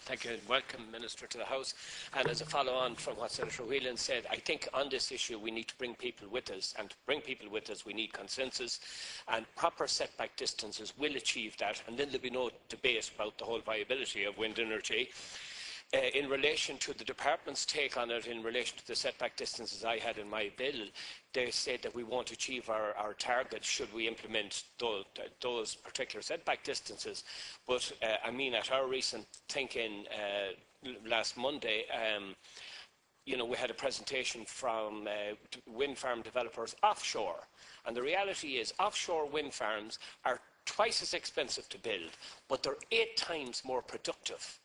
Thank you, and welcome, Minister, to the House. And as a follow-on from what Senator Whelan said, I think on this issue we need to bring people with us, and to bring people with us we need consensus, and proper setback distances will achieve that, and then there'll be no debate about the whole viability of wind energy. In relation to the department's take on it, in relation to the setback distances I had in my bill, they said that we won't achieve our target should we implement those particular setback distances. But I mean, at our recent thinking last Monday, we had a presentation from wind farm developers offshore, and the reality is offshore wind farms are twice as expensive to build, but they're 8 times more productive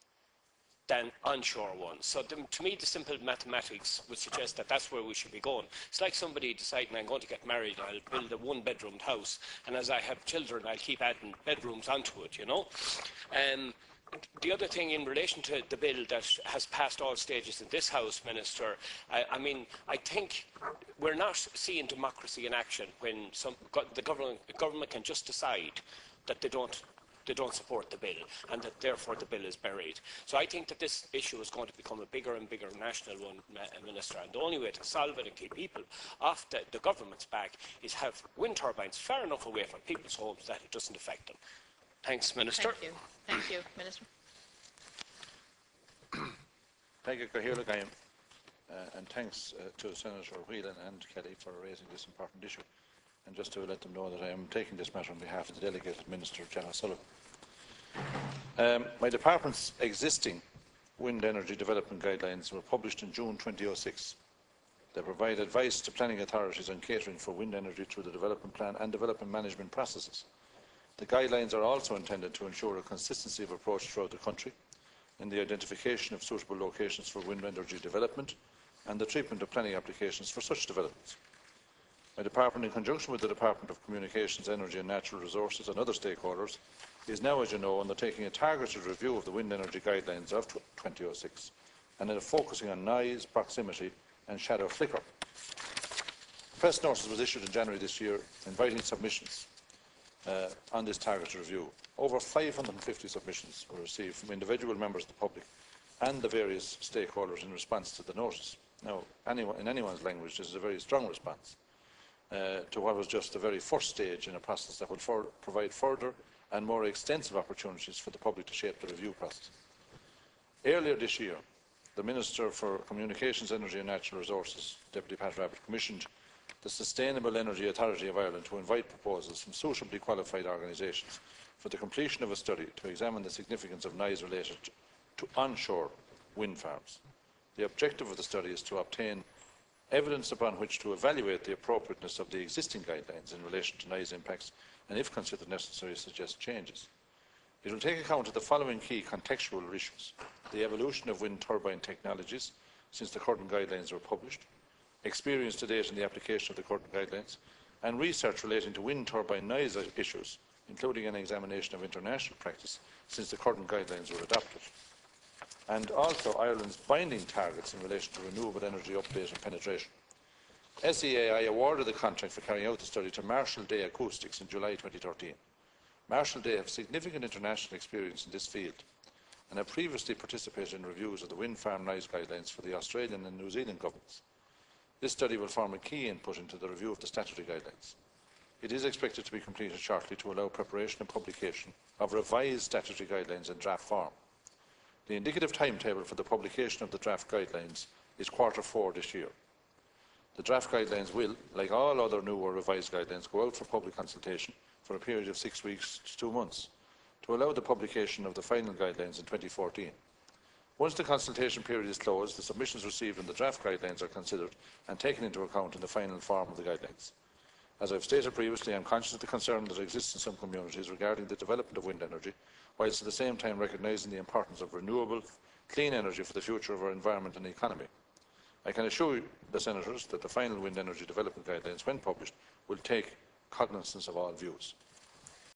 than onshore ones. So to me, the simple mathematics would suggest that that's where we should be going. It's like somebody deciding, I'm going to get married, I'll build a one-bedroomed house, and as I have children, I'll keep adding bedrooms onto it, The other thing in relation to the bill that has passed all stages in this House, Minister, I think we're not seeing democracy in action when the government can just decide that they don't support the bill, and that therefore the bill is buried. So I think that this issue is going to become a bigger and bigger national one, Minister, and the only way to solve it and keep people off the government's back is have wind turbines far enough away from people's homes that it doesn't affect them. Thanks, Minister. Thank you. Thank you, Minister. Thank you, Cathaoirleach Gaim, and thanks to Senator Whelan and Kelly for raising this important issue. And just to let them know that I am taking this matter on behalf of the delegated Minister, Jana Sullivan. My department's existing wind energy development guidelines were published in June 2006. They provide advice to planning authorities on catering for wind energy through the development plan and development management processes. The guidelines are also intended to ensure a consistency of approach throughout the country in the identification of suitable locations for wind energy development and the treatment of planning applications for such developments. My department, in conjunction with the Department of Communications, Energy and Natural Resources and other stakeholders, is now, as you know, undertaking a targeted review of the wind energy guidelines of 2006 and is focusing on noise, proximity and shadow flicker. A press notice was issued in January this year inviting submissions on this targeted review. Over 550 submissions were received from individual members of the public and the various stakeholders in response to the notice. Now, in anyone's language, this is a very strong response to what was just the very first stage in a process that will provide further and more extensive opportunities for the public to shape the review process. Earlier this year, the Minister for Communications, Energy and Natural Resources, Deputy Pat Rabbitte, commissioned the Sustainable Energy Authority of Ireland to invite proposals from suitably qualified organisations for the completion of a study to examine the significance of noise related to onshore wind farms. The objective of the study is to obtain evidence upon which to evaluate the appropriateness of the existing guidelines in relation to noise impacts and, if considered necessary, suggest changes. It will take account of the following key contextual issues: the evolution of wind turbine technologies since the current guidelines were published, experience to date in the application of the current guidelines, and research relating to wind turbine noise issues, including an examination of international practice since the current guidelines were adopted, and also Ireland's binding targets in relation to renewable energy update and penetration. SEAI awarded the contract for carrying out the study to Marshall Day Acoustics in July 2013. Marshall Day have significant international experience in this field and have previously participated in reviews of the wind farm noise guidelines for the Australian and New Zealand governments. This study will form a key input into the review of the statutory guidelines. It is expected to be completed shortly to allow preparation and publication of revised statutory guidelines in draft form. The indicative timetable for the publication of the draft guidelines is Q4 this year. The draft guidelines will, like all other new or revised guidelines, go out for public consultation for a period of 6 weeks to 2 months to allow the publication of the final guidelines in 2014. Once the consultation period is closed, the submissions received in the draft guidelines are considered and taken into account in the final form of the guidelines. As I have stated previously, I am conscious of the concern that exists in some communities regarding the development of wind energy, whilst at the same time recognising the importance of renewable, clean energy for the future of our environment and economy. I can assure the Senators that the final wind energy development guidelines, when published, will take cognizance of all views.